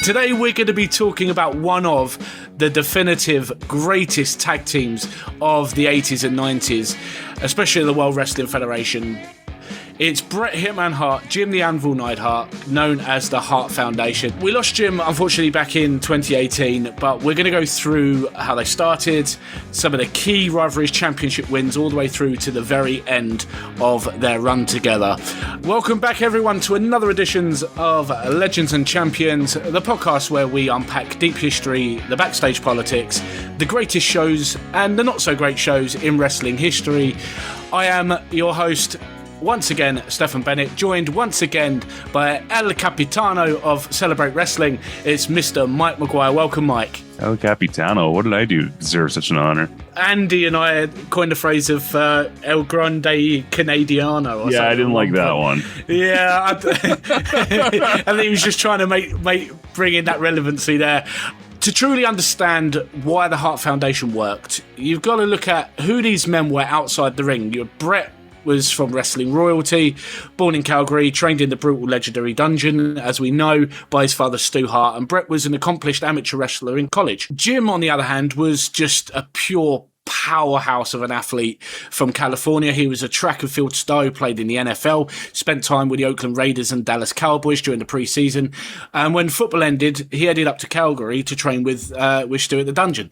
Today we're going to be talking about one of the definitive greatest tag teams of the 80s and 90s, especially the World Wrestling Federation. It's Bret Hitman Hart, Jim the Anvil Neidhart, known as the Hart Foundation. We lost Jim, unfortunately, back in 2018, but we're going to go through how they started, some of the key rivalries, championship wins, all the way through to the very end of their run together. Welcome back, everyone, to another edition of Legends and Champions, the podcast where we unpack deep history, the backstage politics, the greatest shows, and the not-so-great shows in wrestling history. I am your host, once again, Stefan Bennett, joined once again by El Capitano of Celebrate Wrestling. It's Mr. Mike McGuire. Welcome, Mike. El Capitano, what did I do to deserve such an honor? Andy and I coined the phrase of El Grande Canadiano. Or yeah, I didn't like that one. Yeah, I think he was just trying to bring in that relevancy there. To truly understand why the Hart Foundation worked, you've got to look at who these men were outside the ring. Bret was from wrestling royalty, born in Calgary, trained in the brutal legendary dungeon, as we know, by his father Stu Hart, and Bret was an accomplished amateur wrestler in college. Jim, on the other hand, was just a pure powerhouse of an athlete from California. He was a track and field star who played in the NFL, spent time with the Oakland Raiders and Dallas Cowboys during the preseason, and when football ended, he headed up to Calgary to train with Stu at the dungeon.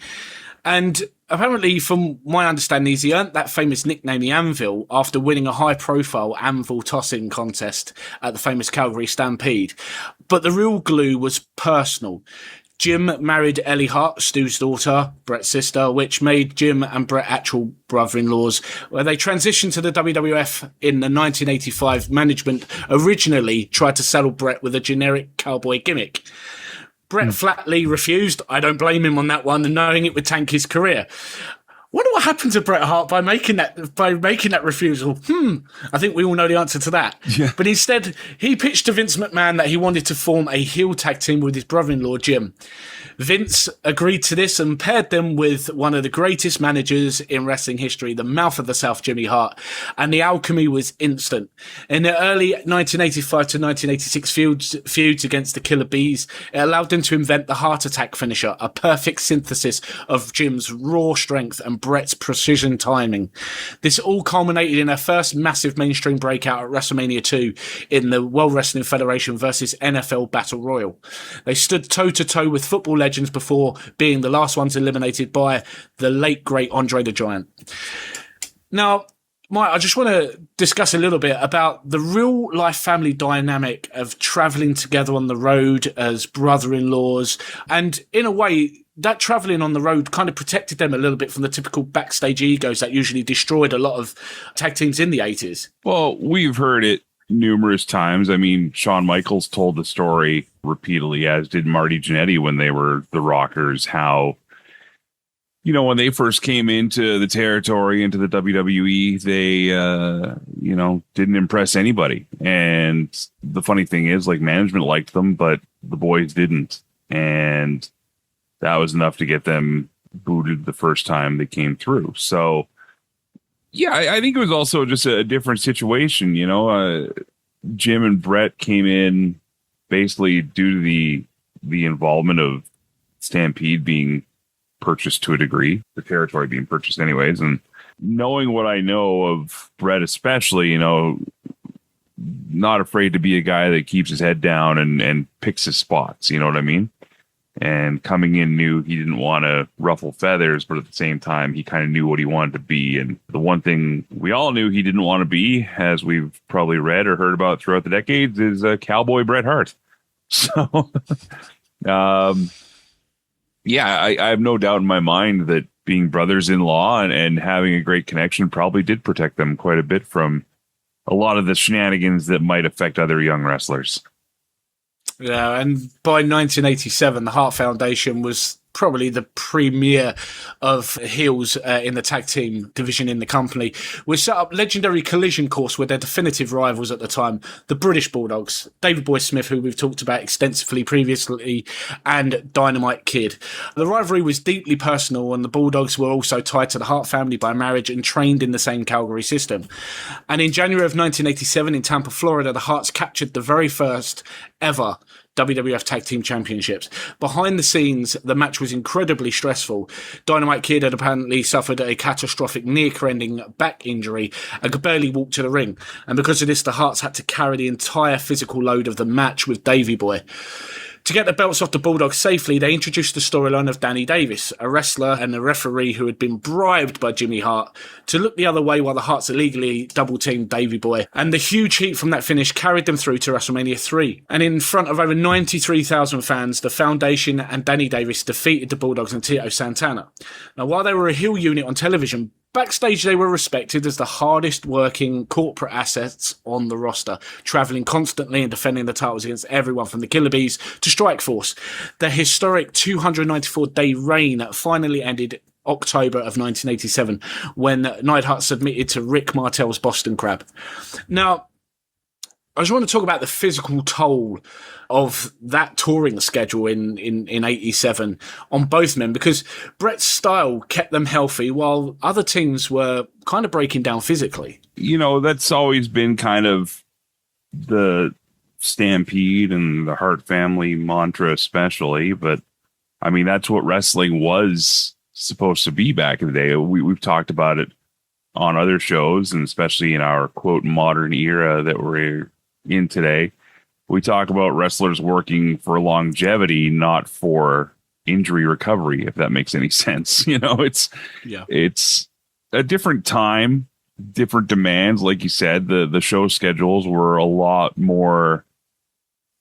And apparently, from my understanding, he earned that famous nickname, the Anvil, after winning a high-profile Anvil tossing contest at the famous Calgary Stampede. But the real glue was personal. Jim married Ellie Hart, Stu's daughter, Bret's sister, which made Jim and Bret actual brother-in-laws, where they transitioned to the WWF in the 1985. Management originally tried to saddle Bret with a generic cowboy gimmick. Bret flatly refused. I don't blame him on that one, and knowing it would tank his career. Wonder what happened to Bret Hart by making that refusal. I think we all know the answer to that. Yeah. But instead, he pitched to Vince McMahon that he wanted to form a heel tag team with his brother-in-law, Jim. Vince agreed to this and paired them with one of the greatest managers in wrestling history, the mouth of the South, Jimmy Hart, and the alchemy was instant. In the early 1985 to 1986 feuds against the Killer Bees, it allowed them to invent the Heart Attack finisher, a perfect synthesis of Jim's raw strength and Bret's precision timing. This all culminated in their first massive mainstream breakout at WrestleMania 2 in the World Wrestling Federation versus NFL Battle Royal. They stood toe-to-toe with football legends before being the last ones eliminated by the late, great Andre the Giant. Now, Mike, I just want to discuss a little bit about the real-life family dynamic of travelling together on the road as brother-in-laws. And in a way, that travelling on the road kind of protected them a little bit from the typical backstage egos that usually destroyed a lot of tag teams in the 80s. Well, we've heard it numerous times. I mean, Shawn Michaels told the story repeatedly, as did Marty Jannetty when they were the Rockers, how, you know, when they first came into the territory, into the WWE, they, didn't impress anybody. And the funny thing is, like, management liked them, but the boys didn't. And that was enough to get them booted the first time they came through. So, yeah, I think it was also just a different situation. You know, Jim and Bret came in basically due to the involvement of Stampede being purchased to a degree, the territory being purchased anyways. And knowing what I know of Bret, especially, you know, not afraid to be a guy that keeps his head down and picks his spots. You know what I mean? And coming in knew he didn't want to ruffle feathers, but at the same time, he kind of knew what he wanted to be. And the one thing we all knew he didn't want to be, as we've probably read or heard about throughout the decades, is Cowboy Bret Hart. So, I have no doubt in my mind that being brothers-in-law and having a great connection probably did protect them quite a bit from a lot of the shenanigans that might affect other young wrestlers. Yeah, and by 1987, the Hart Foundation was probably the premier of heels in the tag team division in the company, which set up legendary collision course with their definitive rivals at the time, the British Bulldogs, David Boy Smith, who we've talked about extensively previously, and Dynamite Kid. The rivalry was deeply personal, and the Bulldogs were also tied to the Hart family by marriage and trained in the same Calgary system. And in January of 1987 in Tampa, Florida, the Harts captured the very first ever WWF Tag Team Championships. Behind the scenes, the match was incredibly stressful. Dynamite Kid had apparently suffered a catastrophic near-career-ending back injury and could barely walk to the ring. And because of this, the Harts had to carry the entire physical load of the match with Davey Boy. To get the belts off the Bulldogs safely, they introduced the storyline of Danny Davis, a wrestler and a referee who had been bribed by Jimmy Hart to look the other way while the Harts illegally double-teamed Davey Boy. And the huge heat from that finish carried them through to WrestleMania 3. And in front of over 93,000 fans, the Foundation and Danny Davis defeated the Bulldogs and Tito Santana. Now, while they were a heel unit on television, backstage, they were respected as the hardest working corporate assets on the roster, travelling constantly and defending the titles against everyone from the Killer Bees to Strike Force. The historic 294-day reign finally ended October of 1987 when Neidhart submitted to Rick Martel's Boston Crab. Now, I just want to talk about the physical toll of that touring schedule in 87 on both men, because Bret's style kept them healthy while other teams were kind of breaking down physically. You know, that's always been kind of the Stampede and the Hart family mantra especially, but I mean, that's what wrestling was supposed to be back in the day. We've talked about it on other shows, and especially in our quote modern era that we're in today. We talk about wrestlers working for longevity, not for injury recovery, if that makes any sense. You know, it's a different time, different demands. Like you said, the show schedules were a lot more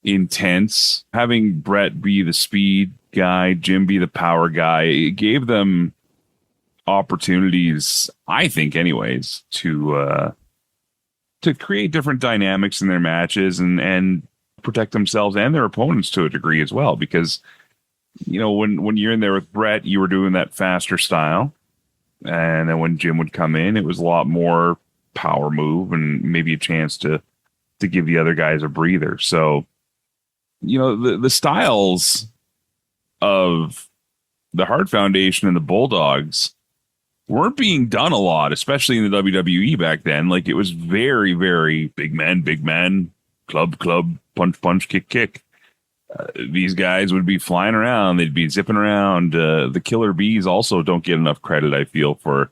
intense. Having Bret be the speed guy, Jim be the power guy, it gave them opportunities, I think anyways, to create different dynamics in their matches and protect themselves and their opponents to a degree as well. Because, you know, when you're in there with Bret, you were doing that faster style. And then when Jim would come in, it was a lot more power move and maybe a chance to give the other guys a breather. So, you know, the styles of the Hart Foundation and the Bulldogs weren't being done a lot, especially in the WWE back then. Like, it was very, very big man, club, punch, kick. These guys would be flying around. They'd be zipping around. The Killer Bees also don't get enough credit, I feel, for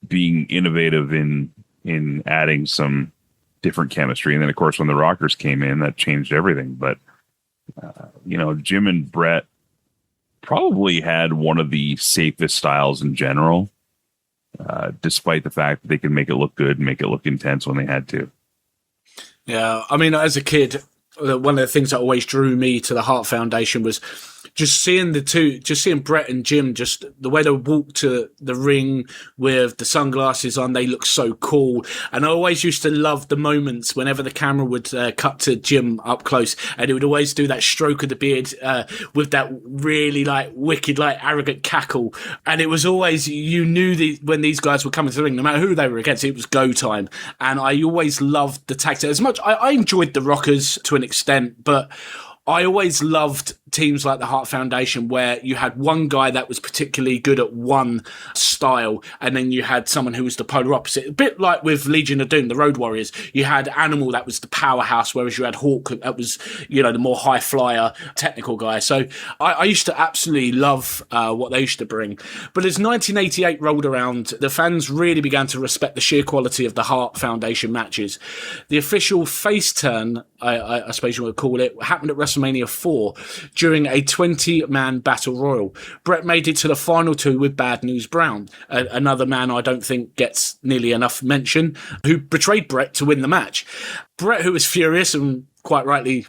being innovative in adding some different chemistry. And then, of course, when the Rockers came in, that changed everything. But, you know, Jim and Bret probably had one of the safest styles in general, despite the fact that they could make it look good and make it look intense when they had to. Yeah, I mean, as a kid, one of the things that always drew me to the Hart Foundation was just seeing Bret and Jim, just the way they walk to the ring with the sunglasses on, they look so cool. And I always used to love the moments whenever the camera would cut to Jim up close, and it would always do that stroke of the beard with that really like wicked, like arrogant cackle. And it was always, you knew when these guys were coming to the ring, no matter who they were against, it was go time. And I always loved the tag team as much. I enjoyed the Rockers to an extent, but I always loved teams like the Hart Foundation where you had one guy that was particularly good at one style, and then you had someone who was the polar opposite. A bit like with Legion of Doom, the Road Warriors. You had Animal that was the powerhouse, whereas you had Hawk that was, you know, the more high flyer technical guy. So I used to absolutely love what they used to bring. But as 1988 rolled around, the fans really began to respect the sheer quality of the Hart Foundation matches. The official face turn, I suppose you would call it, happened at WrestleMania 4 during a 20-man battle royal. Bret made it to the final two with Bad News Brown, another man I don't think gets nearly enough mention, who betrayed Bret to win the match. Bret, who was furious, and quite rightly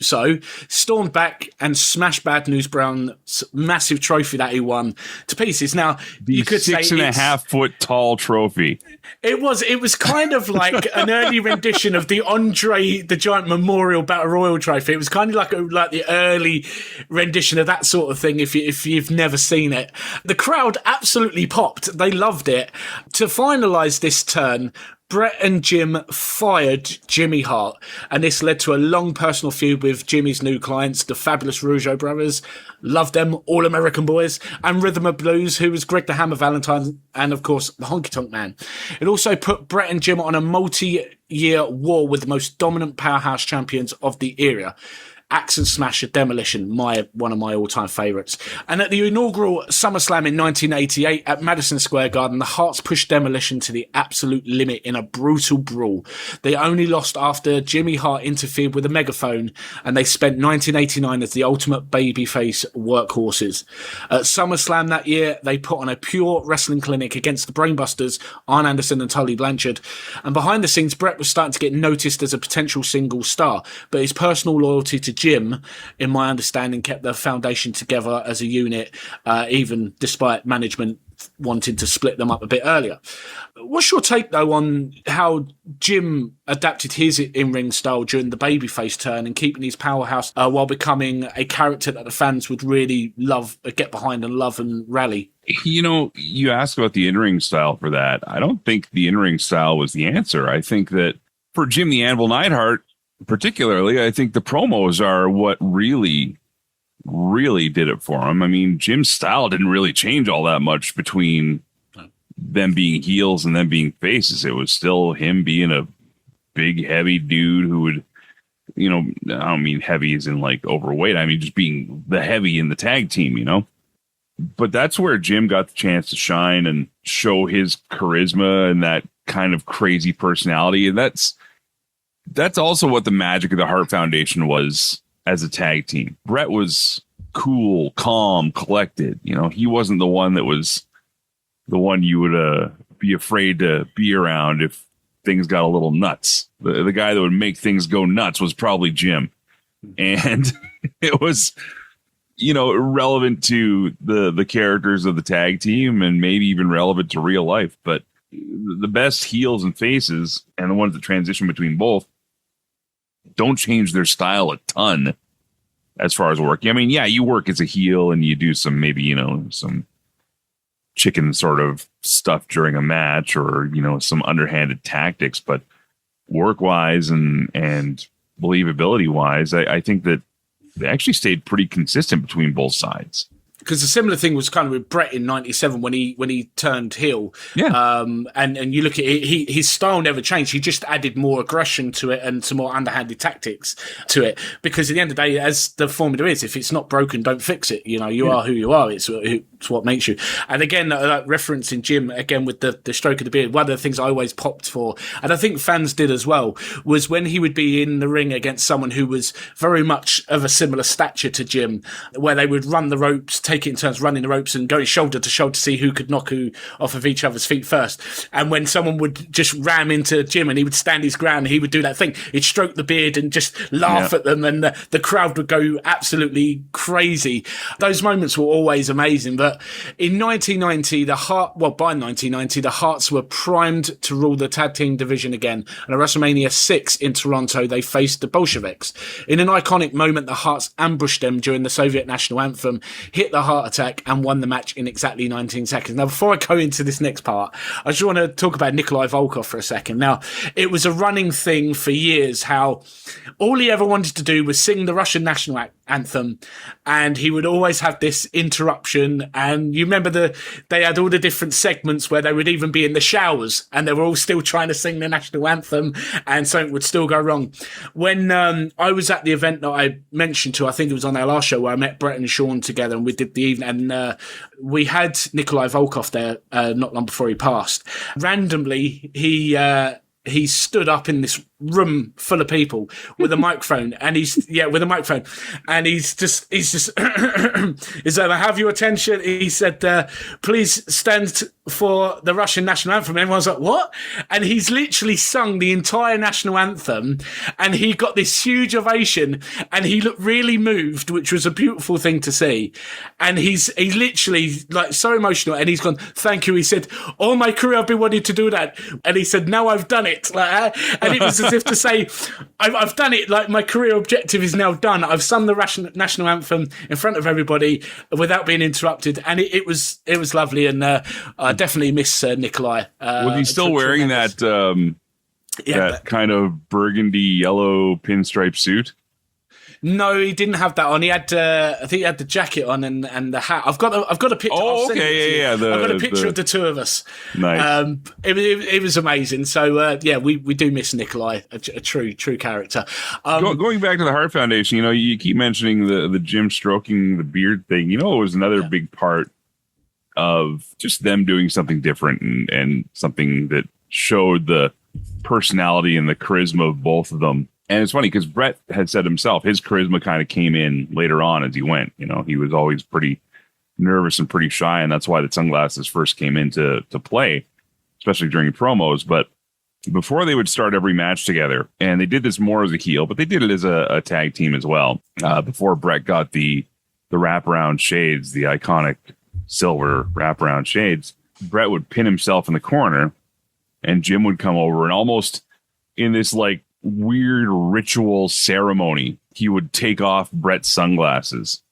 so, stormed back and smashed Bad News Brown's massive trophy that he won to pieces. Now, you could say 6.5 foot tall trophy. It was kind of like an early rendition of the Andre the Giant Memorial Battle Royal trophy. It was kind of like the early rendition of that sort of thing. If you've never seen it, the crowd absolutely popped. They loved it. To finalise this turn, Bret and Jim fired Jimmy Hart, and this led to a long personal feud with Jimmy's new clients, the fabulous Rougeau brothers. Love them, All American Boys, and Rhythm of Blues, who was Greg the Hammer Valentine, and of course the Honky Tonk Man. It also put Bret and Jim on a multi-year war with the most dominant powerhouse champions of the era. Axe and Smasher Demolition, one of my all-time favourites. And at the inaugural SummerSlam in 1988 at Madison Square Garden, the Harts pushed Demolition to the absolute limit in a brutal brawl. They only lost after Jimmy Hart interfered with a megaphone, and they spent 1989 as the ultimate babyface workhorses. At SummerSlam that year, they put on a pure wrestling clinic against the Brainbusters, Arn Anderson and Tully Blanchard. And behind the scenes, Bret was starting to get noticed as a potential single star, but his personal loyalty to Jim, in my understanding, kept the foundation together as a unit, even despite management wanting to split them up a bit earlier. What's your take, though, on how Jim adapted his in-ring style during the babyface turn and keeping his powerhouse while becoming a character that the fans would really get behind and love and rally? You know, you asked about the in-ring style for that. I don't think the in-ring style was the answer. I think that for Jim the Anvil Neidhart, particularly, I think the promos are what really did it for him. I mean, Jim's style didn't really change all that much between them being heels and them being faces. It was still him being a big, heavy dude who would, you know, I don't mean heavy as in like overweight. I mean, just being the heavy in the tag team, you know? But that's where Jim got the chance to shine and show his charisma and that kind of crazy personality. And that's also what the magic of the Hart Foundation was as a tag team. Bret was cool, calm, collected. You know, he wasn't the one that was the one you would be afraid to be around if things got a little nuts. The guy that would make things go nuts was probably Jim. And it was, you know, relevant to the characters of the tag team and maybe even relevant to real life. But the best heels and faces and the ones that transition between both don't change their style a ton as far as working. I mean, yeah, you work as a heel and you do some, maybe, you know, some chicken sort of stuff during a match or, you know, some underhanded tactics, but work wise and believability wise, I think that they actually stayed pretty consistent between both sides. Because a similar thing was kind of with Bret in '97 when he turned heel. Yeah. And you look at it, his style never changed. He just added more aggression to it and some more underhanded tactics to it. Because at the end of the day, as the formula is, if it's not broken, don't fix it. You know, you are who you are. It's what makes you. And again, that reference in Jim, again, with the stroke of the beard, one of the things I always popped for, and I think fans did as well, was when he would be in the ring against someone who was very much of a similar stature to Jim, where they would run the ropes, take it in turns running the ropes and going shoulder to shoulder to see who could knock who off of each other's feet first. And when someone would just ram into Jim and he would stand his ground, he would do that thing. He'd stroke the beard and just laugh at them, and the crowd would go absolutely crazy. Those moments were always amazing. But in 1990, by 1990, the Harts were primed to rule the tag team division again. And at WrestleMania 6 in Toronto, they faced the Bolsheviks. In an iconic moment, the Harts ambushed them during the Soviet national anthem, hit the heart attack, and won the match in exactly 19 seconds. Now, before I go into this next part, I just want to talk about Nikolai Volkov for a second. Now, it was a running thing for years how all he ever wanted to do was sing the Russian national anthem, and he would always have this interruption. And you remember they had all the different segments where they would even be in the showers and they were all still trying to sing the national anthem and something would still go wrong. When I was at the event that I mentioned to, I think it was on our last show, where I met Bret and Sean together and we did the evening, and we had Nikolai Volkov there not long before he passed. Randomly, he stood up in this room full of people with a microphone, and he's just he said, I have your attention. He said, please stand for the Russian national anthem. And everyone's like, what? And he's literally sung the entire national anthem, and he got this huge ovation, and he looked really moved, which was a beautiful thing to see. And he's literally like so emotional, and he's gone, thank you. He said, all my career I've been wanting to do that. And he said, now I've done it. And it was as if to say, I've done it. Like, my career objective is now done. I've sung the Russian national anthem in front of everybody without being interrupted. And it was lovely. And I definitely miss Nikolai. Was he still wearing that kind of burgundy yellow pinstripe suit? No, he didn't have that on. He had, I think he had the jacket on and the hat. I've got a picture. Oh, okay, yeah. I've got a picture of the two of us. Nice. It was amazing. So we do miss Nikolai, a true character. Going back to the Hart Foundation, you keep mentioning the Jim stroking the beard thing. It was another big part of just them doing something different and something that showed the personality and the charisma of both of them. And it's funny because Bret had said himself, his charisma kind of came in later on as he went. He was always pretty nervous and pretty shy, and that's why the sunglasses first came into play, especially during promos. But before they would start every match together, and they did this more as a heel, but they did it as a tag team as well. Before Bret got the wraparound shades, the iconic silver wraparound shades, Bret would pin himself in the corner, and Jim would come over and almost in this like weird ritual ceremony, he would take off Bret's sunglasses.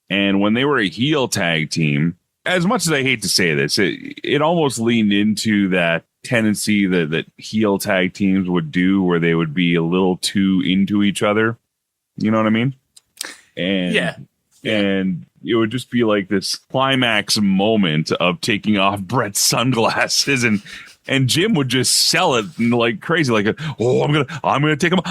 And when they were a heel tag team, as much as I hate to say this, it almost leaned into that tendency that heel tag teams would do where they would be a little too into each other. You know what I mean? And and it would just be like this climax moment of taking off Bret's sunglasses, and Jim would just sell it like crazy, like, I'm gonna take them.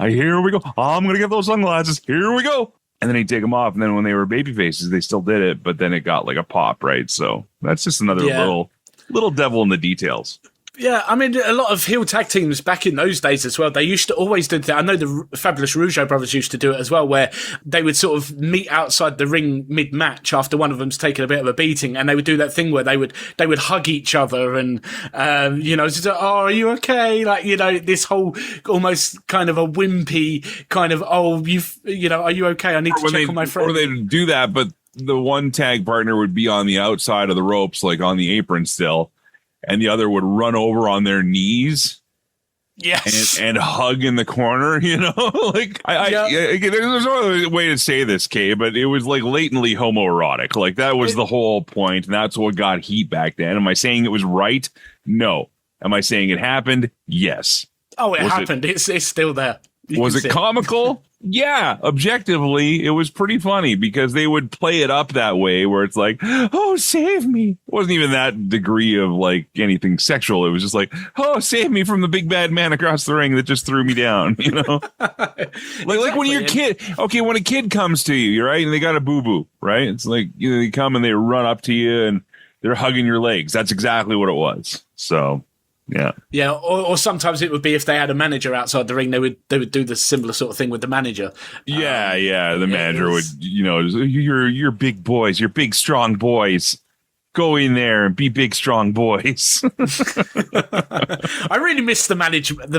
Here we go. I'm gonna get those sunglasses. Here we go. And then he'd take them off. And then when they were baby faces, they still did it, but then it got like a pop, right? So that's just another little devil in the details. Yeah, I mean, a lot of heel tag teams back in those days as well, they used to always do that. I know the Fabulous Rougeau brothers used to do it as well, where they would sort of meet outside the ring mid-match after one of them's taken a bit of a beating, and they would do that thing where they would hug each other and, are you okay? Like, this whole almost kind of a wimpy kind of, are you okay? I need to check on my friend. Or they'd do that, but the one tag partner would be on the outside of the ropes, like on the apron still, and the other would run over on their knees, and hug in the corner. Like there's no other way to say this, Kay, but it was like latently homoerotic. Like that was the whole point, and that's what got heat back then. Am I saying it was right? No. Am I saying it happened? Yes. Oh, it happened. It's still there. Was it comical? Yeah, objectively, it was pretty funny because they would play it up that way where it's like, oh, save me. It wasn't even that degree of like anything sexual. It was just like, oh, save me from the big bad man across the ring that just threw me down, like when you're a kid. Okay, when a kid comes to you, right, and they got a boo-boo, right? It's like they come and they run up to you and they're hugging your legs. That's exactly what it was. So... Yeah, or sometimes it would be if they had a manager outside the ring, they would do the similar sort of thing with the manager. The manager would, you're big boys, you're big strong boys. Go in there and be big strong boys. I really miss the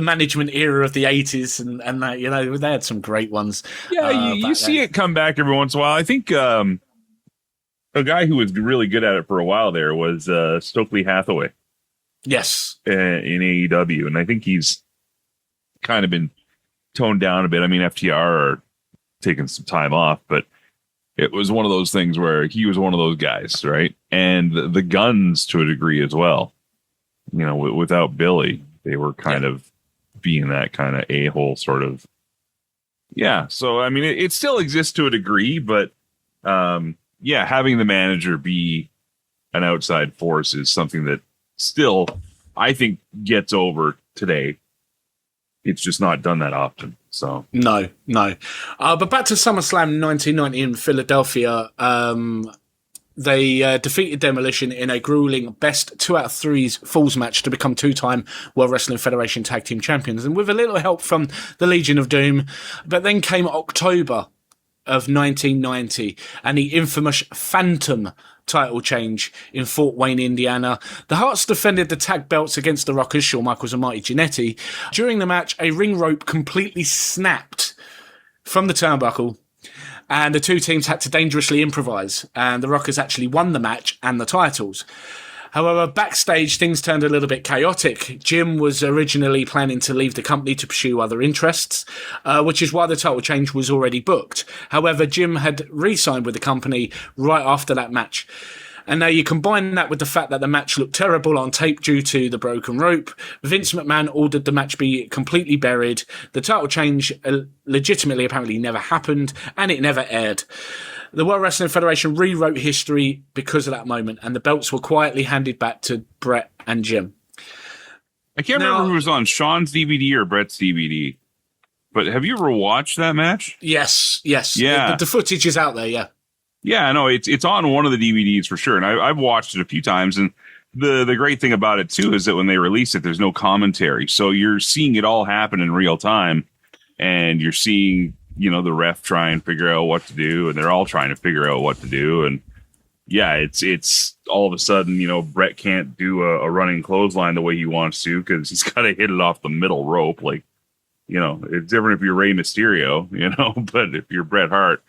management era of the 80s and that, they had some great ones. Yeah, you see it come back every once in a while. I think a guy who was really good at it for a while there was Stokely Hathaway. Yes. In AEW. And I think he's kind of been toned down a bit. I mean, FTR are taking some time off, but it was one of those things where he was one of those guys, right? And the Guns to a degree as well. Without Billy, they were kind of being that kind of a-hole sort of. Yeah. So, I mean, it still exists to a degree, but having the manager be an outside force is something that still, I think, gets over today. It's just not done that often. So no. But back to SummerSlam 1990 in Philadelphia, they defeated Demolition in a grueling best 2 out of 3 falls match to become 2-time World Wrestling Federation Tag Team Champions, and with a little help from the Legion of Doom. But then came October of 1990 and the infamous Phantom title change in Fort Wayne, Indiana. The Harts defended the tag belts against the Rockers, Shawn Michaels and Marty Jannetty. During the match, a ring rope completely snapped from the turnbuckle, and the two teams had to dangerously improvise, and the Rockers actually won the match and the titles. However, backstage, things turned a little bit chaotic. Jim was originally planning to leave the company to pursue other interests, which is why the title change was already booked. However, Jim had re-signed with the company right after that match. And now you combine that with the fact that the match looked terrible on tape due to the broken rope. Vince McMahon ordered the match be completely buried. The title change legitimately apparently never happened, and it never aired. The World Wrestling Federation rewrote history because of that moment, and the belts were quietly handed back to Bret and Jim. I can't remember who was on Sean's DVD or Bret's DVD, but have you ever watched that match? Yes. Yeah. The footage is out there, yeah. Yeah, no, it's on one of the DVDs for sure, and I've watched it a few times, and the great thing about it, too, is that when they release it, there's no commentary, so you're seeing it all happen in real time, and you're seeing, the ref try and figure out what to do, and they're all trying to figure out what to do, and yeah, it's all of a sudden, Bret can't do a running clothesline the way he wants to because he's got to hit it off the middle rope. Like, it's different if you're Rey Mysterio, but if you're Bret Hart,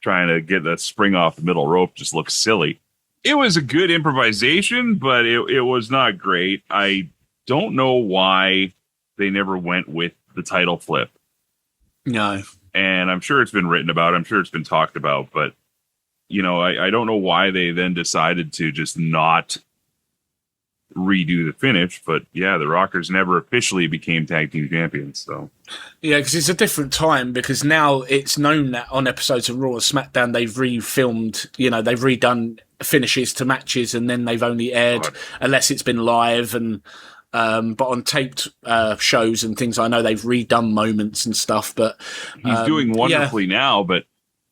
trying to get that spring off the middle rope just looks silly. It was a good improvisation, but it was not great. I don't know why they never went with the title flip. No. And I'm sure it's been written about. I'm sure it's been talked about, but I don't know why they then decided to just not redo the finish. But yeah, the Rockers never officially became tag team champions. So yeah, because it's a different time. Because now it's known that on episodes of Raw and SmackDown they've refilmed. They've redone finishes to matches, and then they've only aired unless it's been live and. But on taped shows and things, I know they've redone moments and stuff. But he's doing wonderfully now. But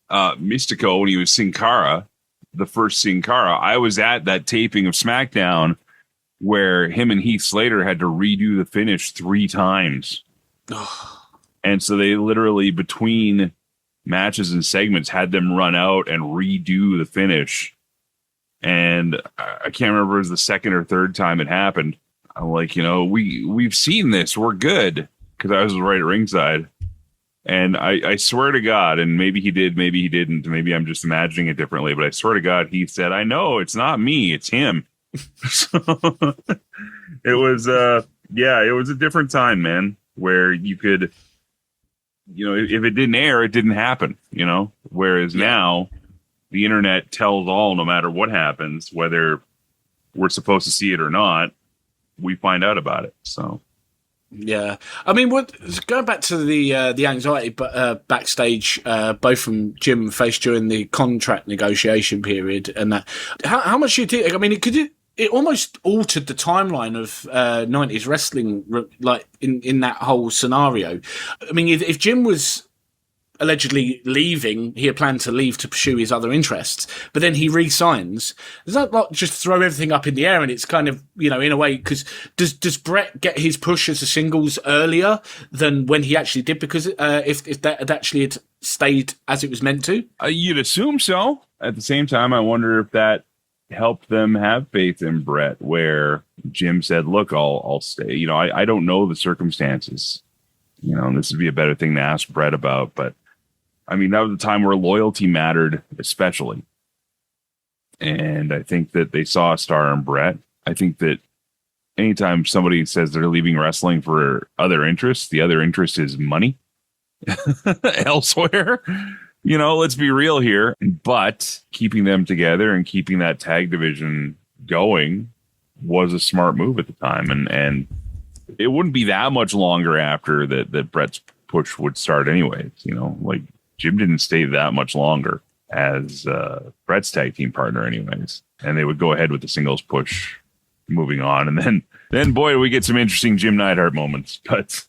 Mystico, when he was Sin Cara, the first Sin Cara, I was at that taping of SmackDown where him and Heath Slater had to redo the finish 3 times. And so they literally, between matches and segments, had them run out and redo the finish. And I can't remember if it was the second or third time it happened. I'm like, we've seen this. We're good. Because I was right at ringside. And I swear to God, and maybe he did, maybe he didn't, maybe I'm just imagining it differently, but I swear to God, he said, I know, it's not me, it's him. So it was, it was a different time, man, where you could, if it didn't air, it didn't happen, whereas now the internet tells all, no matter what happens, whether we're supposed to see it or not, we find out about it. So. Yeah, I mean, going back to the anxiety, backstage, both from Jim faced during the contract negotiation period, and that how much you think? I mean, it almost altered the timeline of 90s wrestling, like in that whole scenario. I mean, if Jim was allegedly leaving, he had planned to leave to pursue his other interests, but then he re-signs. Does that not just throw everything up in the air? And it's kind of, in a way, because does Bret get his push as a singles earlier than when he actually did? Because if that had actually had stayed as it was meant to? You'd assume so. At the same time, I wonder if that helped them have faith in Bret, where Jim said, look, I'll stay. I don't know the circumstances. And this would be a better thing to ask Bret about, but I mean, that was a time where loyalty mattered, especially. And I think that they saw a star in Bret. I think that anytime somebody says they're leaving wrestling for other interests, the other interest is money elsewhere. Let's be real here. But keeping them together and keeping that tag division going was a smart move at the time. And it wouldn't be that much longer after that Bret's push would start anyways. Like, Jim didn't stay that much longer as Bret's tag team partner anyways. And they would go ahead with the singles push moving on. And then boy, we get some interesting Jim Neidhart moments. But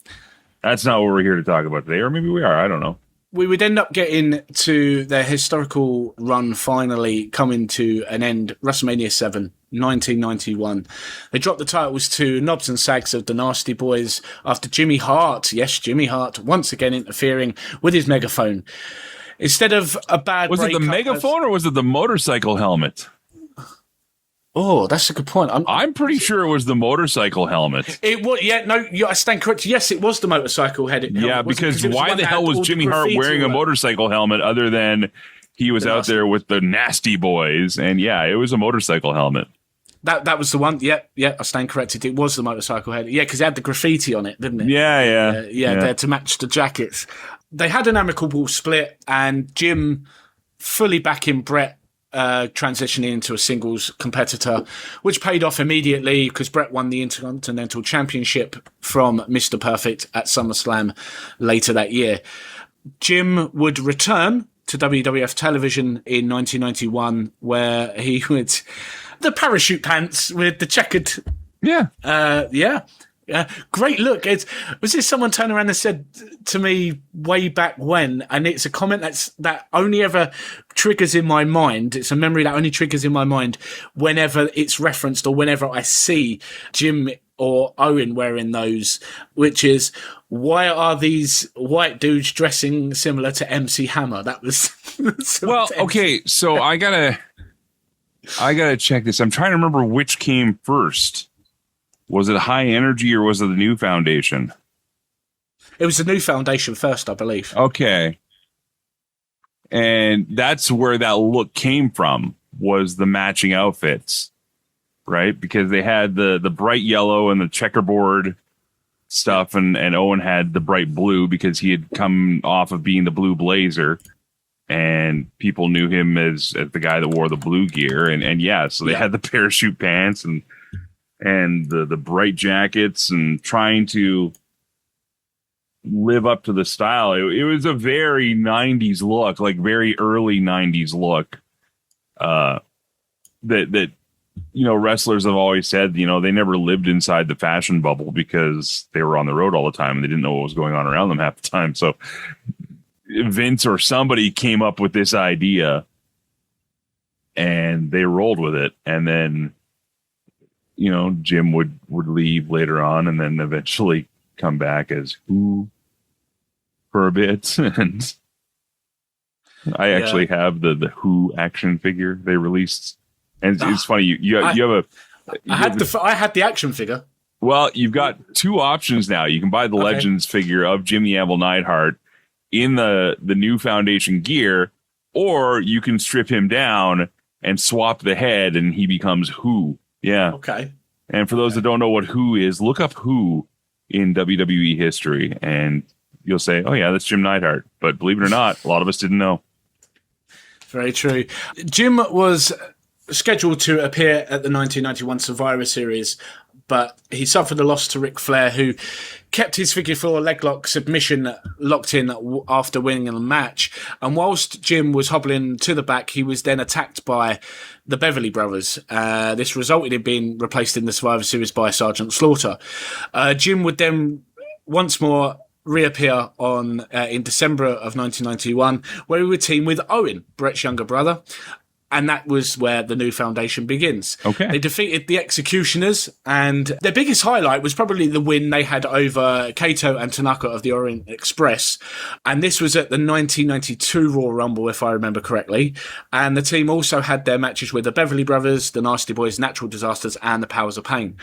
that's not what we're here to talk about today. Or maybe we are. I don't know. We would end up getting to their historical run finally coming to an end. WrestleMania 7, 1991. They dropped the titles to Knobs and Sags of the Nasty Boys after Jimmy Hart, yes, Jimmy Hart, once again interfering with his megaphone. Instead of a bad Was it the megaphone or was it the motorcycle helmet? Oh, that's a good point. I'm pretty sure it was the motorcycle helmet. It was, I stand corrected. Yes, it was the motorcycle helmet. Yeah, because why the hell was Jimmy Hart wearing a motorcycle helmet other than he was out there with the Nasty Boys? And yeah, it was a motorcycle helmet. That was the one. Yeah, I stand corrected. It was the motorcycle helmet. Yeah, because it had the graffiti on it, didn't it? Yeah. There to match the jackets. They had an amicable split, and Jim fully backing Bret transitioning into a singles competitor, which paid off immediately because Bret won the Intercontinental Championship from Mr. Perfect at SummerSlam later that year. Jim would return to WWF television in 1991, where he would the parachute pants with the checkered. Great look. Was this someone turned around and said to me way back when, and it's a comment that only ever triggers in my mind. It's a memory that only triggers in my mind whenever it's referenced or whenever I see Jim or Owen wearing those, which is, why are these white dudes dressing similar to MC Hammer? That was well, okay. So I gotta check this. I'm trying to remember which came first. Was it High Energy or was it the New Foundation? It was the New Foundation first, I believe. Okay. And that's where that look came from, was the matching outfits, right? Because they had the bright yellow and the checkerboard stuff, and Owen had the bright blue because he had come off of being the Blue Blazer, and people knew him as the guy that wore the blue gear. So they had the parachute pants and the bright jackets and trying to live up to the style. It was a very 90s look, like very early 90s look. That wrestlers have always said, they never lived inside the fashion bubble because they were on the road all the time and they didn't know what was going on around them half the time. So Vince or somebody came up with this idea and they rolled with it. And then Jim would leave later on and then eventually come back as Who for a bit. And I actually have the Who action figure they released. And it's funny, you have I had the action figure. Well, you've got two options now. You can buy the Legends figure of Jimmy Anvil Neidhart in the New Foundation gear, or you can strip him down and swap the head and he becomes Who. Yeah. Okay. And for those that don't know what Who is, look up Who in WWE history and you'll say, oh yeah, that's Jim Neidhart. But believe it or not, a lot of us didn't know. Very true. Jim was scheduled to appear at the 1991 Survivor Series, but he suffered a loss to Ric Flair, who kept his figure four leg lock submission locked in after winning the match. And whilst Jim was hobbling to the back, he was then attacked by the Beverly Brothers. This resulted in being replaced in the Survivor Series by Sergeant Slaughter. Jim would then once more reappear in December of 1991, where he would team with Owen, Bret's younger brother. And that was where the New Foundation begins. Okay. They defeated the Executioners, and their biggest highlight was probably the win they had over Kato and Tanaka of the Orient Express. And this was at the 1992 Royal Rumble, if I remember correctly. And the team also had their matches with the Beverly Brothers, the Nasty Boys, Natural Disasters, and the Powers of Pain.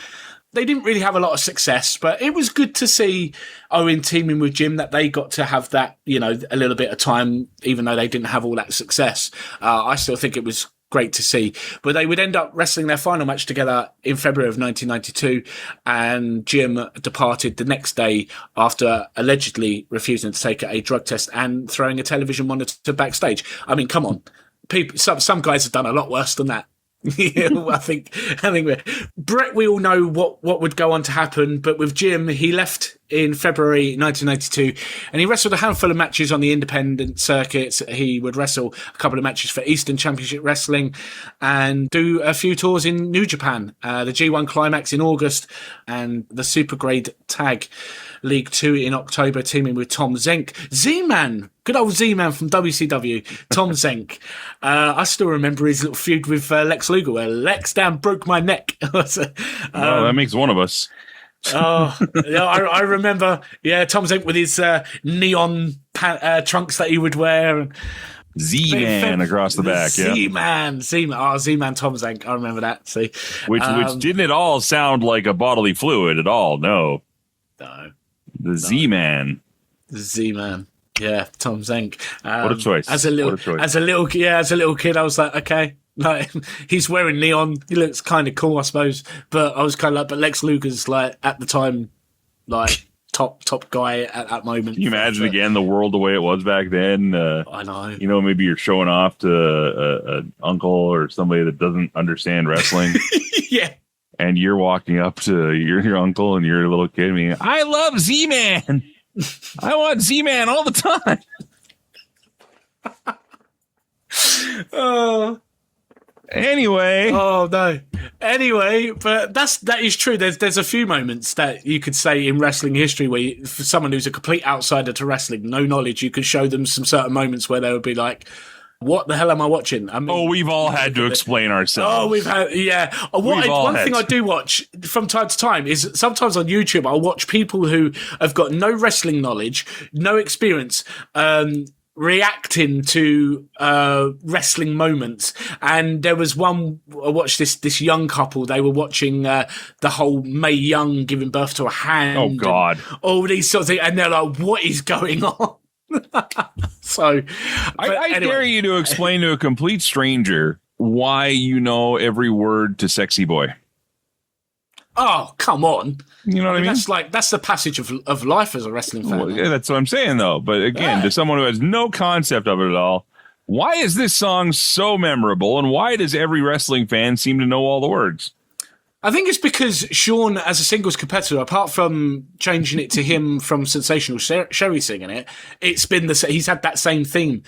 They didn't really have a lot of success, but it was good to see Owen teaming with Jim, that they got to have that, a little bit of time, even though they didn't have all that success. I still think it was great to see. But they would end up wrestling their final match together in February of 1992, and Jim departed the next day after allegedly refusing to take a drug test and throwing a television monitor backstage. I mean, come on. Some guys have done a lot worse than that. Yeah, I think Bret, we all know what would go on to happen, but with Jim, he left in February 1992 and he wrestled a handful of matches on the independent circuits. He would wrestle a couple of matches for Eastern Championship Wrestling and do a few tours in New Japan, the G1 Climax in August and the Supergrade Tag League 2 in October, teaming with Tom Zenk. Z-Man! Good old Z-Man from WCW, Tom Zenk. I still remember his little feud with Lex Luger, where Lex down broke my neck. Well, that makes one of us. Oh, yeah, I remember, Tom Zenk with his neon trunks that he would wear. Z-Man across the back, Z-Man. Oh, Z-Man Tom Zenk. I remember that. See, which didn't at all sound like a bodily fluid at all. No. Z-Man. Z-Man. Yeah, Tom Zenk. What a choice! As a little kid, I was like, okay, like he's wearing neon. He looks kind of cool, I suppose. But I was kind of like, but Lex Luger's like at the time, like top guy at that moment. Can you imagine again the world the way it was back then? I know. You know, maybe you're showing off to an uncle or somebody that doesn't understand wrestling. Yeah. And you're walking up to your uncle and your little kid. I mean, I love Z-Man. I want Z-Man all the time. Anyway. Oh no. Anyway, but that is true. There's a few moments that you could say in wrestling history where for someone who's a complete outsider to wrestling, no knowledge, you could show them some certain moments where they would be like, what the hell am I watching? I mean, we've all had to explain ourselves. Oh, we've had, yeah. One thing I do watch from time to time is sometimes on YouTube, I'll watch people who have got no wrestling knowledge, no experience, reacting to wrestling moments. And there was one, I watched this young couple, they were watching the whole Mae Young giving birth to a hand. Oh, God. All these sorts of things. And they're like, what is going on? So I dare you to explain to a complete stranger why you know every word to Sexy Boy. Oh, come on. You know what I mean? That's the passage of life as a wrestling fan. Well, yeah, that's what I'm saying, though. But again, to someone who has no concept of it at all, why is this song so memorable, and why does every wrestling fan seem to know all the words? I think it's because Sean, as a singles competitor, apart from changing it to him from Sensational Sherry singing it, it's been he's had that same theme,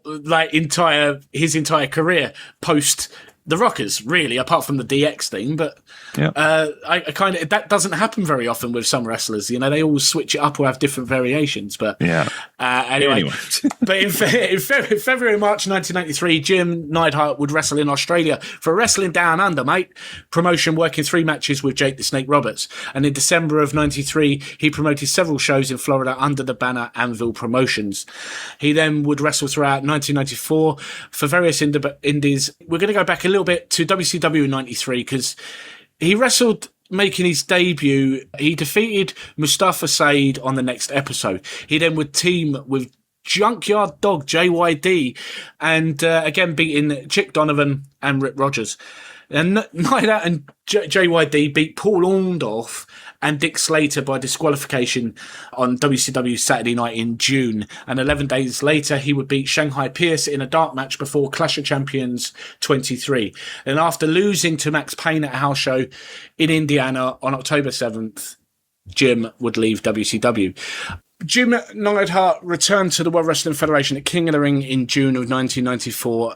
like his entire career post the Rockers, really, apart from the DX thing. But I kind of, that doesn't happen very often with some wrestlers. You know, they all switch it up or have different variations. But anyway. But in February, March 1993, Jim Neidhart would wrestle in Australia for Wrestling Down Under, mate. Promotion working 3 matches with Jake the Snake Roberts. And in December of 93, he promoted several shows in Florida under the banner Anvil Promotions. He then would wrestle throughout 1994 for various indies. We're going to go back a little bit to WCW in 93 because he wrestled making his debut. He defeated Mustafa Said on the next episode. He then would team with Junkyard Dog JYD and again beating Chick Donovan and Rip Rogers. And Neidhart and JYD beat Paul Orndorff and Dick Slater by disqualification on WCW Saturday Night in June. And 11 days later, he would beat Shanghai Pierce in a dark match before Clash of Champions 23. And after losing to Max Payne at a house show in Indiana on October 7th, Jim would leave WCW. Jim Neidhart returned to the World Wrestling Federation at King of the Ring in June of 1994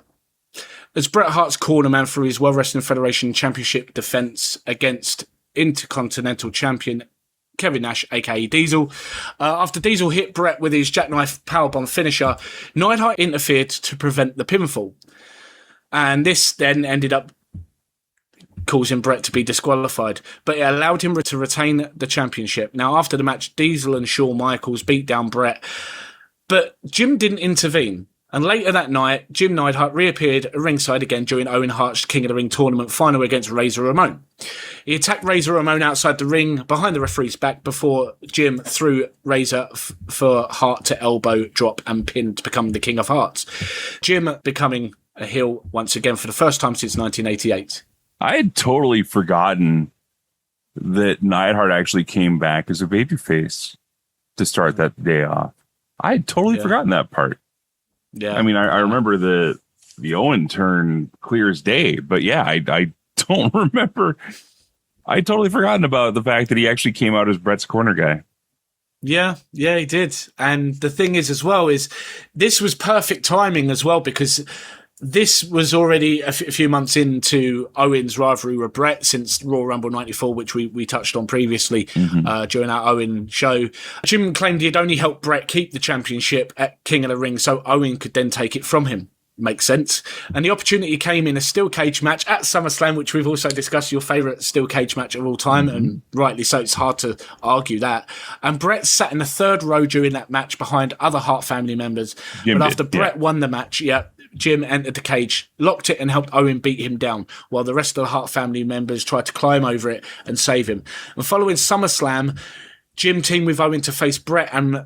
as Bret Hart's cornerman for his World Wrestling Federation Championship defense against Intercontinental Champion Kevin Nash, aka Diesel. After Diesel hit Bret with his jackknife powerbomb finisher, Neidhart interfered to prevent the pinfall. And this then ended up causing Bret to be disqualified, but it allowed him to retain the championship. Now, after the match, Diesel and Shawn Michaels beat down Bret, but Jim didn't intervene. And later that night, Jim Neidhart reappeared at ringside again during Owen Hart's King of the Ring tournament final against Razor Ramon. He attacked Razor Ramon outside the ring behind the referee's back before Jim threw Razor for Hart to elbow, drop and pin to become the King of Hearts. Jim becoming a heel once again for the first time since 1988. I had totally forgotten that Neidhart actually came back as a babyface to start that day off. I had totally forgotten that part. Yeah, I mean, I remember the Owen turn clear as day, but yeah, I don't remember. I totally forgotten about the fact that he actually came out as Bret's corner guy. Yeah, he did. And the thing is, as well, is this was perfect timing as well because this was already a few months into Owen's rivalry with Bret since Royal Rumble 94, which we touched on previously during our Owen show. Jim claimed he'd only helped Bret keep the championship at King of the Ring so Owen could then take it from him. Makes sense. And the opportunity came in a steel cage match at SummerSlam, which we've also discussed, your favourite steel cage match of all time, and rightly so, it's hard to argue that. And Bret sat in the third row during that match behind other Hart family members. But after Bret won the match, Jim entered the cage, locked it and helped Owen beat him down, while the rest of the Hart family members tried to climb over it and save him. And following SummerSlam, Jim teamed with Owen to face Bret and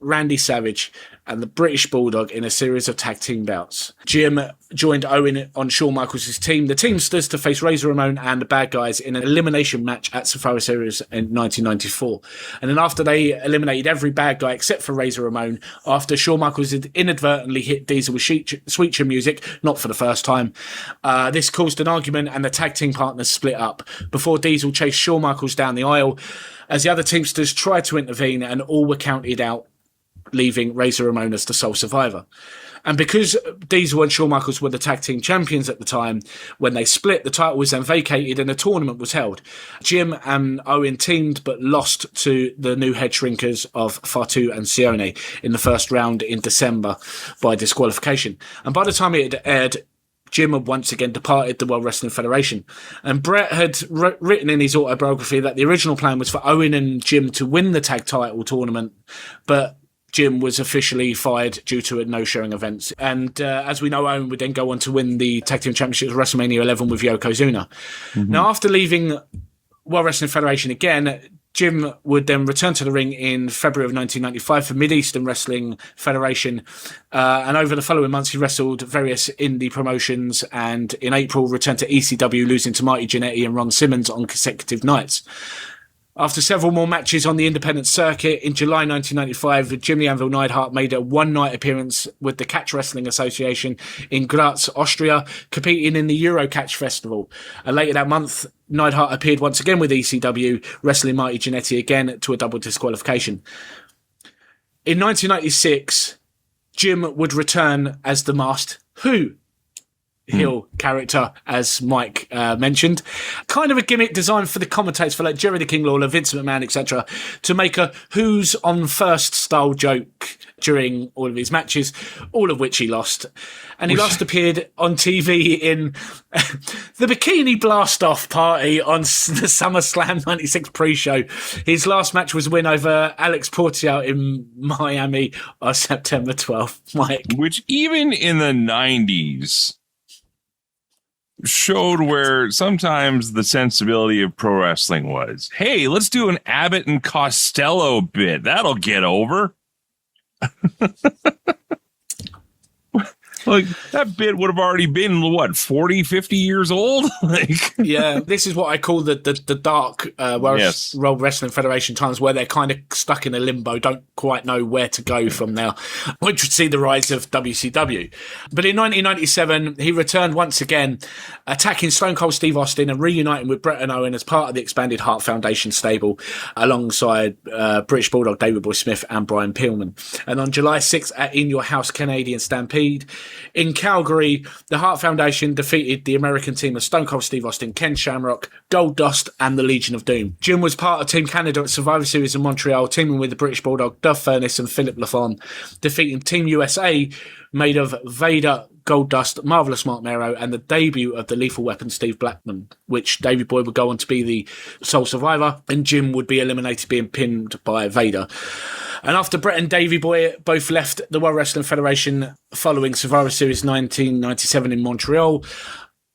Randy Savage, and the British Bulldog in a series of tag team bouts. Jim joined Owen on Shawn Michaels' team, the Teamsters, to face Razor Ramon and the Bad Guys in an elimination match at Survivor Series in 1994. And then after they eliminated every bad guy except for Razor Ramon, after Shawn Michaels had inadvertently hit Diesel with Sweet Chin Music, not for the first time, this caused an argument and the tag team partners split up before Diesel chased Shawn Michaels down the aisle as the other Teamsters tried to intervene, and all were counted out, leaving Razor Ramon as the sole survivor. And because Diesel and Shawn Michaels were the tag team champions at the time, when they split, the title was then vacated and a tournament was held. Jim and Owen teamed but lost to the new head shrinkers of Fatu and Sione in the first round in December by disqualification. And by the time it had aired, Jim had once again departed the World Wrestling Federation. And Bret had written in his autobiography that the original plan was for Owen and Jim to win the tag title tournament, but Jim was officially fired due to a no-showing events. And as we know, Owen would then go on to win the Tag Team Championships at WrestleMania 11 with Yokozuna. Mm-hmm. Now, after leaving World Wrestling Federation again, Jim would then return to the ring in February of 1995 for Mid-Eastern Wrestling Federation. And over the following months, he wrestled various indie promotions, and in April returned to ECW, losing to Marty Jannetty and Ron Simmons on consecutive nights. After several more matches on the independent circuit, in July 1995, Jimmy Anvil Neidhart made a one-night appearance with the Catch Wrestling Association in Graz, Austria, competing in the Euro Catch Festival. And later that month, Neidhart appeared once again with ECW, wrestling Marty Jannetty again to a double disqualification. In 1996, Jim would return as the Masked Who heel character, as Mike mentioned. Kind of a gimmick designed for the commentators, for like Jerry the King Lawler, Vince McMahon, etc., to make a who's on first style joke during all of his matches, all of which he lost. And he last appeared on TV in the Bikini Blast-Off party on the SummerSlam 96 pre-show. His last match was a win over Alex Portier in Miami on September 12th. Mike. Which even in the 90s showed where sometimes the sensibility of pro wrestling was. Hey, let's do an Abbott and Costello bit. That'll get over. Like, that bit would have already been, what, 40, 50 years old? Yeah, this is what I call the dark World Wrestling Federation times, where they're kind of stuck in a limbo, don't quite know where to go from now, which would see the rise of WCW. But in 1997, he returned once again, attacking Stone Cold Steve Austin and reuniting with Bret and Owen as part of the expanded Hart Foundation stable, alongside British Bulldog David Boy Smith and Brian Pillman. And on July 6th at In Your House Canadian Stampede, in Calgary, the Hart Foundation defeated the American team of Stone Cold Steve Austin, Ken Shamrock, Goldust, and the Legion of Doom. Jim was part of Team Canada at Survivor Series in Montreal, teaming with the British Bulldog, Duff Furness, and Philip Lafon, defeating Team USA, made of Vader, Goldust, Marvelous Mark Mero, and the debut of the Lethal Weapon, Steve Blackman, which Davey Boy would go on to be the sole survivor, and Jim would be eliminated, being pinned by Vader. And after Bret and Davey Boy both left the World Wrestling Federation following Survivor Series 1997 in Montreal,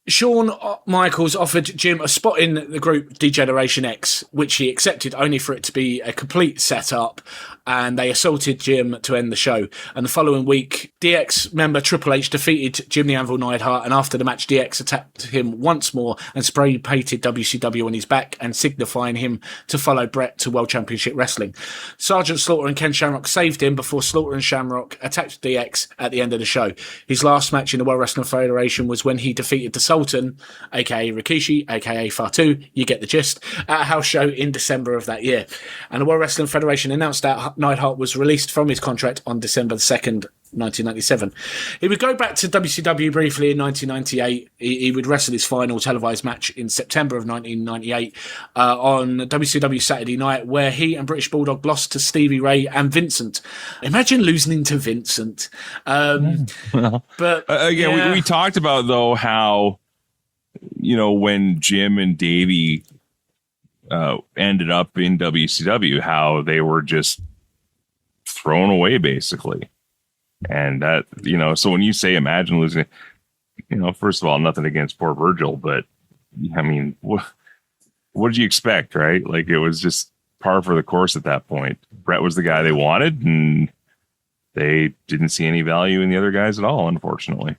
Shawn Michaels offered Jim a spot in the group D-Generation X, which he accepted, only for it to be a complete setup, and they assaulted Jim to end the show. And the following week, DX member Triple H defeated Jim the Anvil Neidhart, and after the match, DX attacked him once more and spray-painted WCW on his back, and signifying him to follow Bret to World Championship Wrestling. Sergeant Slaughter and Ken Shamrock saved him before Slaughter and Shamrock attacked DX at the end of the show. His last match in the World Wrestling Federation was when he defeated the Sultan, aka Rikishi, aka Fatu, you get the gist, at a house show in December of that year. And the World Wrestling Federation announced that Neidhart was released from his contract on December 2nd, 1997. He would go back to WCW briefly in 1998. He would wrestle his final televised match in September of 1998 on WCW Saturday Night, where he and British Bulldog lost to Stevie Ray and Vincent. Imagine losing to Vincent. But again, yeah. we talked about, though, how, you know, when Jim and Davey ended up in WCW, how they were just thrown away, basically. And that, you know, so when you say imagine losing, you know, first of all, nothing against poor Virgil, but I mean, what did you expect, right? Like, it was just par for the course at that point. Bret was the guy they wanted, and they didn't see any value in the other guys at all, unfortunately.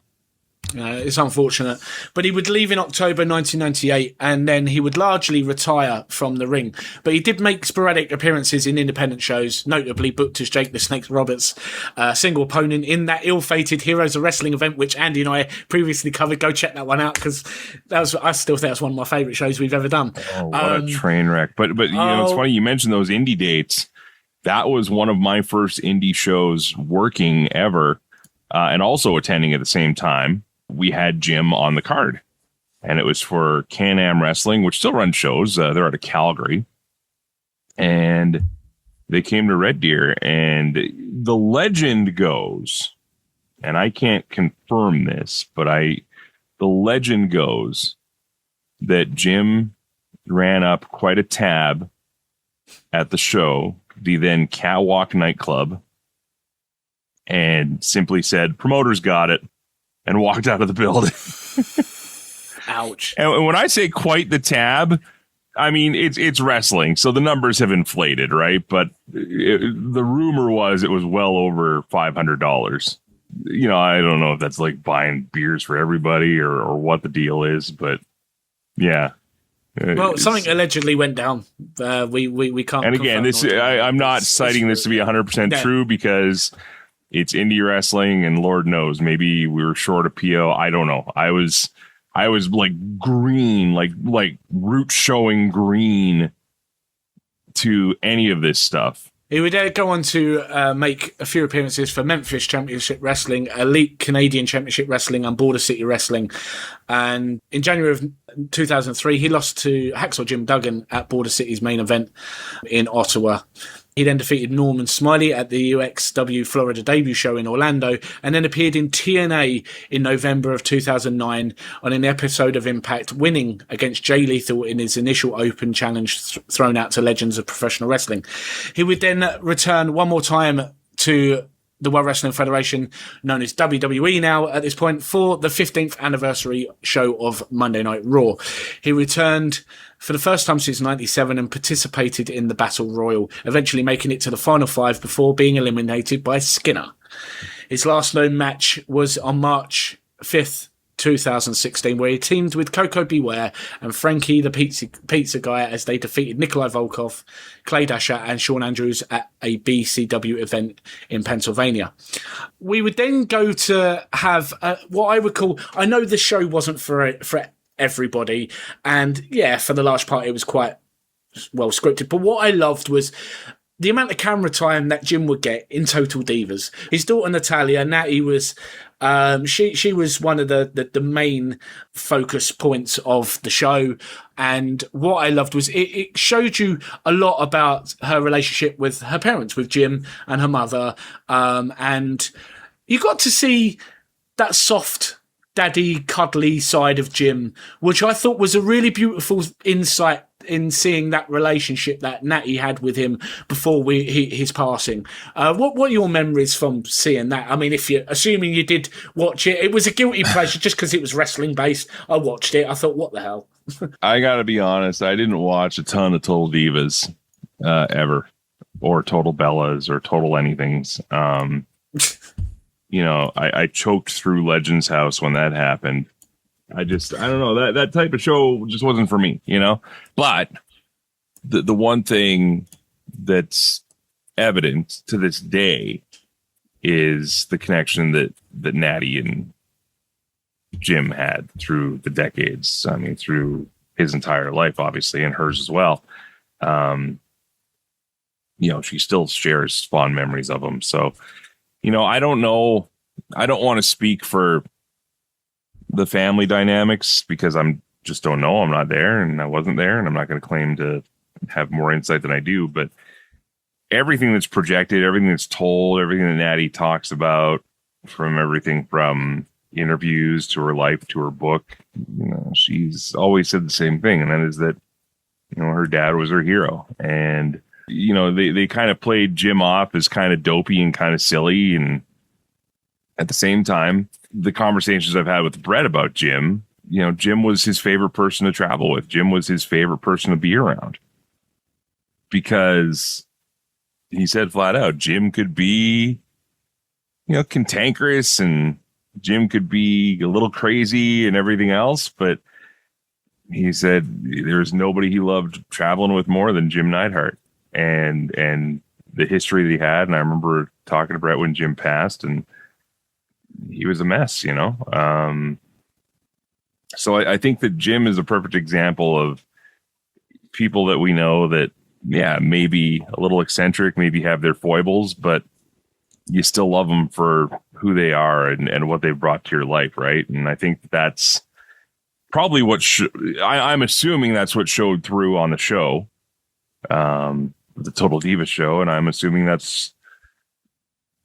It's unfortunate. But he would leave in October 1998, and then he would largely retire from the ring. But he did make sporadic appearances in independent shows, notably booked as Jake the Snake Roberts, single opponent in that ill-fated Heroes of Wrestling event, which Andy and I previously covered. Go check that one out, because I still think that's one of my favourite shows we've ever done. Oh, what a train wreck. But you know, it's funny you mentioned those indie dates. That was one of my first indie shows working ever, and also attending at the same time. We had Jim on the card, and it was for Can-Am Wrestling, which still runs shows. They're out of Calgary, and they came to Red Deer, and the legend goes, and I can't confirm this, but the legend goes that Jim ran up quite a tab at the show, the then Catwalk nightclub, and simply said, "Promoters got it," and walked out of the building. Ouch. And when I say quite the tab, I mean, it's wrestling, so the numbers have inflated, right? But the rumor was it was well over $500. You know, I don't know if that's like buying beers for everybody or what the deal is, but yeah. Well, something allegedly went down. We can't. And again, I'm not citing this to be 100% true, because it's indie wrestling, and Lord knows, maybe we were short a PO. I don't know. I was like green, like root showing green to any of this stuff. He would go on to make a few appearances for Memphis Championship Wrestling, Elite Canadian Championship Wrestling, and Border City Wrestling. And in January of 2003, he lost to Hacksaw Jim Duggan at Border City's main event in Ottawa. He then defeated Norman Smiley at the UXW Florida debut show in Orlando, and then appeared in TNA in November of 2009 on an episode of Impact, winning against Jay Lethal in his initial open challenge thrown out to legends of professional wrestling. He would then return one more time to the World Wrestling Federation, known as WWE now at this point, for the 15th anniversary show of Monday Night Raw. He returned for the first time since 97 and participated in the Battle Royal, eventually making it to the final 5 before being eliminated by Skinner. His last known match was on March 5th, 2016, where he teamed with Coco Beware and Frankie the Pizza Guy as they defeated Nikolai Volkov, Clay Dasher, and Shawn Andrews at a BCW event in Pennsylvania. We would then go to have what I would call, I know the show wasn't for everybody, and yeah, for the large part it was quite well scripted, but what I loved was the amount of camera time that Jim would get in Total Divas. His daughter Natalia, Natty, was she was one of the main focus points of the show, and what I loved was it showed you a lot about her relationship with her parents, with Jim and her mother, and you got to see that soft, daddy, cuddly side of Jim, which I thought was a really beautiful insight in seeing that relationship that Natty had with him before his passing. What are your memories from seeing that? I mean, if you're assuming you did watch it, it was a guilty pleasure just because it was wrestling based. I watched it. I thought, what the hell? I gotta be honest, I didn't watch a ton of Total Divas ever, or Total Bellas, or Total Anythings. You know, I choked through Legends House when that happened. I don't know, that type of show just wasn't for me, you know. But the one thing that's evident to this day is the connection that Natty and Jim had through the decades. I mean, through his entire life, obviously, and hers as well. You know, she still shares fond memories of him. So, you know, I don't know. I don't want to speak for the family dynamics because just don't know. I'm not there, and I wasn't there, and I'm not going to claim to have more insight than I do. But everything that's projected, everything that's told, everything that Natty talks about, from everything from interviews to her life to her book, you know, she's always said the same thing, and that is that, you know, her dad was her hero. And, you know, they kind of played Jim off as kind of dopey and kind of silly, and at the same time, the conversations I've had with Bret about Jim, you know, Jim was his favorite person to travel with. Jim was his favorite person to be around, because he said flat out, Jim could be cantankerous, and Jim could be a little crazy and everything else, but he said there's nobody he loved traveling with more than Jim Neidhart, and the history that he had. And I remember talking to Bret when Jim passed, and he was a mess, So I think that Jim is a perfect example of people that we know that, maybe a little eccentric, maybe have their foibles, but you still love them for who they are and what they've brought to your life, right? And I think that's probably what I'm assuming that's what showed through on the show, the Total Divas show, and I'm assuming that's,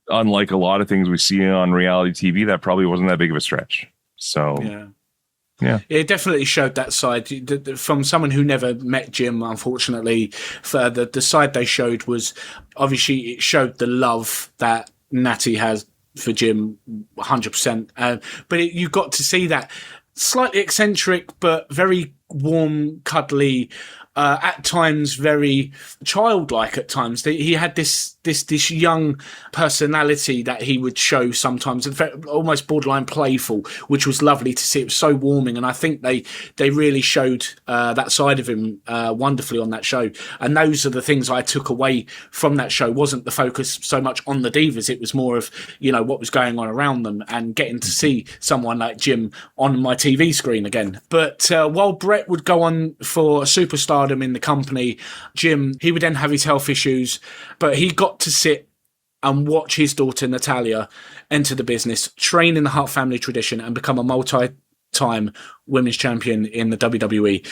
unlike a lot of things we see on reality TV, that probably wasn't that big of a stretch. So yeah, it definitely showed that side from someone who never met Jim. Unfortunately, for the side they showed was obviously it showed the love that Natty has for Jim, 100%. But you got to see that slightly eccentric, but very warm, cuddly, at times very childlike. At times he had this young personality that he would show sometimes, almost borderline playful, which was lovely to see. It was so warming, and I think they really showed that side of him wonderfully on that show. And those are the things I took away from that show. Wasn't the focus so much on the divas, it was more of what was going on around them, and getting to see someone like Jim on my TV screen again. But while Bret would go on for superstardom in the company, Jim, he would then have his health issues, but he got to sit and watch his daughter Natalya enter the business, train in the Hart family tradition, and become a multi-time women's champion in the WWE.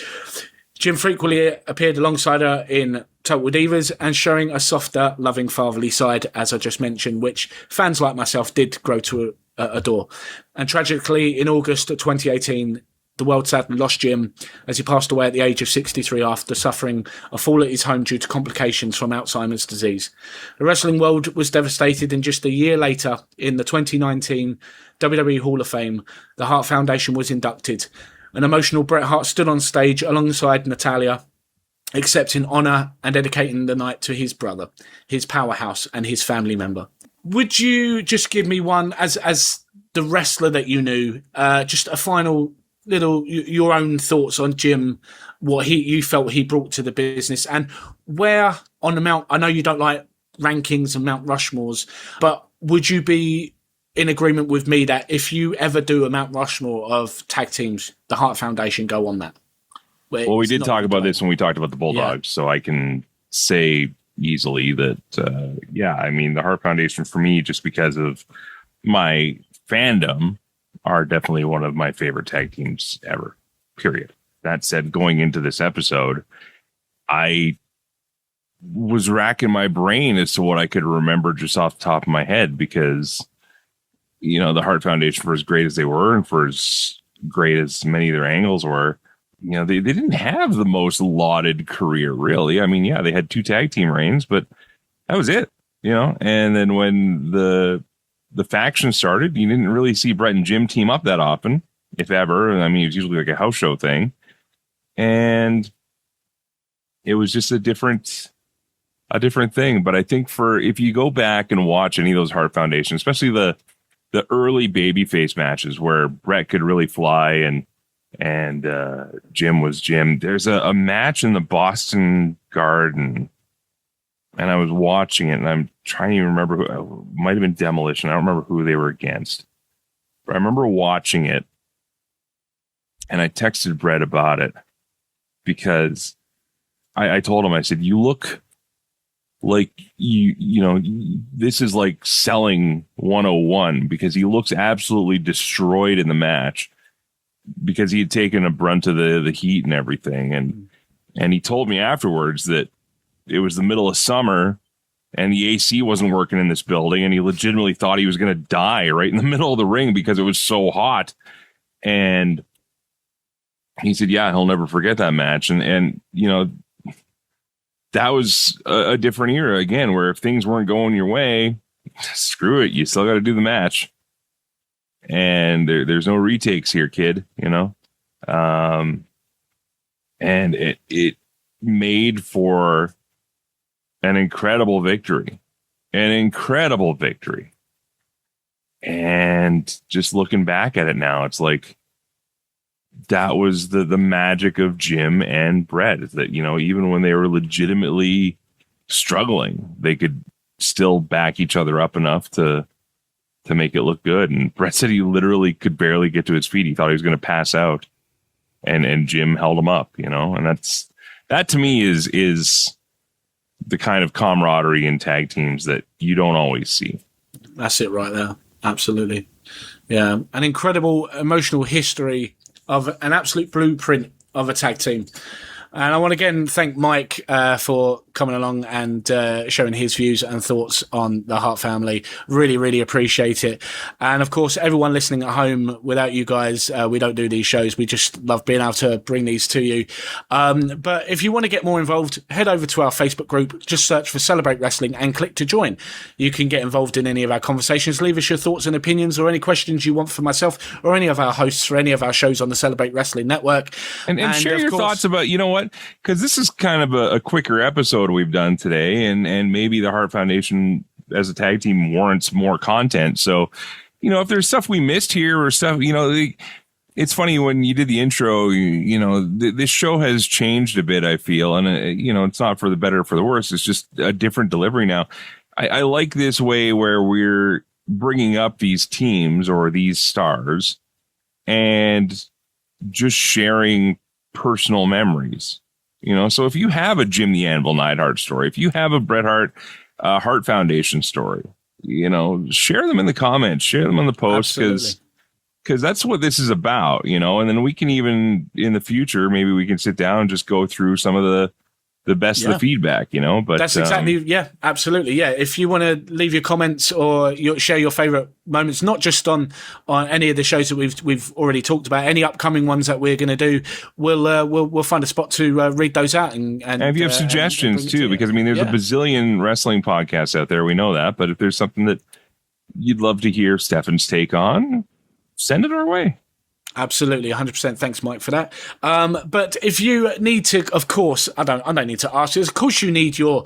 Jim frequently appeared alongside her in Total Divas, and showing a softer, loving, fatherly side, as I just mentioned, which fans like myself did grow to adore. And tragically, in August of 2018, the world sadly lost Jim as he passed away at the age of 63 after suffering a fall at his home due to complications from Alzheimer's disease. The wrestling world was devastated, and just a year later, in the 2019 WWE Hall of Fame, the Hart Foundation was inducted. An emotional Bret Hart stood on stage alongside Natalya, accepting honour and dedicating the night to his brother, his powerhouse, and his family member. Would you just give me one, as the wrestler that you knew, just a final little your own thoughts on Jim, what you felt he brought to the business, and where on the Mount, I know you don't like rankings and Mount Rushmores, but would you be in agreement with me that if you ever do a Mount Rushmore of tag teams, the Hart Foundation go on that? Well, we did talk about this when we talked about the Bulldogs, so I can say easily that, the Hart Foundation for me, just because of my fandom, are definitely one of my favorite tag teams ever, period. That said, going into this episode, I was racking my brain as to what I could remember just off the top of my head, because, the Hart Foundation, for as great as they were and for as great as many of their angles were, they didn't have the most lauded career, really. I mean, they had 2 tag team reigns, but that was it, and then when the faction started, you didn't really see Bret and Jim team up that often, if ever. I mean, it was usually like a house show thing. And it was just a different thing. But I think if you go back and watch any of those Hart Foundation, especially the early babyface matches where Bret could really fly and Jim was Jim, there's a match in the Boston Garden, and I was watching it, and I'm trying to remember who. It might have been Demolition. I don't remember who they were against, but I remember watching it, and I texted Bret about it because I told him, I said, "You look like this is like selling 101," because he looks absolutely destroyed in the match because he had taken a brunt of the heat and everything, and he told me afterwards that it was the middle of summer and the AC wasn't working in this building, and he legitimately thought he was going to die right in the middle of the ring because it was so hot. And he said, he'll never forget that match. And that was a different era again, where if things weren't going your way, screw it, you still got to do the match. And there's no retakes here, kid, and it made for an incredible victory. And just looking back at it now, it's like that was the magic of Jim and Bret, is that, even when they were legitimately struggling, they could still back each other up enough to make it look good. And Bret said he literally could barely get to his feet. He thought he was going to pass out, and Jim held him up, and that to me is the kind of camaraderie in tag teams that you don't always see. That's it right there. Absolutely. Yeah. An incredible emotional history of an absolute blueprint of a tag team. And I want to again thank Mike for coming along and showing his views and thoughts on the Hart family. Really, really appreciate it. And of course, everyone listening at home, without you guys, we don't do these shows. We just love being able to bring these to you. But if you want to get more involved, head over to our Facebook group. Just search for Celebrate Wrestling and click to join. You can get involved in any of our conversations. Leave us your thoughts and opinions or any questions you want for myself or any of our hosts for any of our shows on the Celebrate Wrestling Network. And share your thoughts about, because this is kind of a quicker episode we've done today, and maybe the Hart Foundation as a tag team warrants more content. So, if there's stuff we missed here or stuff, it's funny when you did the intro, this show has changed a bit, I feel, and it's not for the better or for the worse. It's just a different delivery now. I like this way where we're bringing up these teams or these stars and just sharing personal memories. So if you have a Jim the Anvil Neidhart story, if you have a Bret Hart Hart Foundation story, share them in the comments, share them on the post, because that's what this is about, and then we can even in the future, maybe we can sit down and just go through some of the best of the feedback, but that's exactly, absolutely. Yeah. If you want to leave your comments or share your favorite moments, not just on any of the shows that we've already talked about, any upcoming ones that we're going to do, we'll find a spot to read those out. And if you have suggestions too, because there's a bazillion wrestling podcasts out there. We know that, but if there's something that you'd love to hear Stefan's take on, send it our way. Absolutely, 100%. Thanks, Mike, for that. But if you need to, of course, I don't need to ask you. Of course, you need your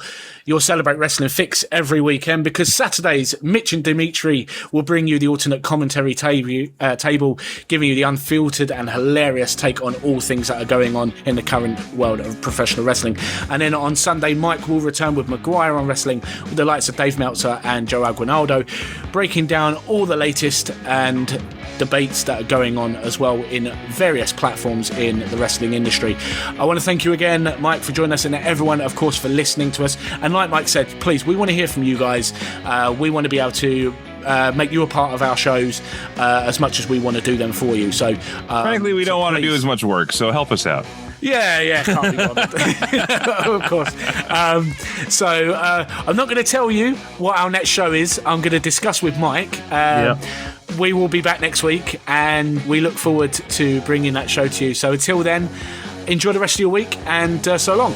Celebrate Wrestling fix every weekend, because Saturdays, Mitch and Dimitri will bring you the alternate commentary table, giving you the unfiltered and hilarious take on all things that are going on in the current world of professional wrestling. And then on Sunday, Mike will return with McGuire on wrestling, with the likes of Dave Meltzer and Joe Aguinaldo, breaking down all the latest and debates that are going on as well in various platforms in the wrestling industry. I want to thank you again, Mike, for joining us, and everyone, of course, for listening to us. And like Mike said, please, we want to hear from you guys. We want to be able to make you a part of our shows as much as we want to do them for you. So, frankly, we don't want to do as much work, so help us out. Yeah, can't be bothered. Of course. So I'm not going to tell you what our next show is. I'm going to discuss with Mike. We will be back next week, and we look forward to bringing that show to you. So until then, enjoy the rest of your week, and so long.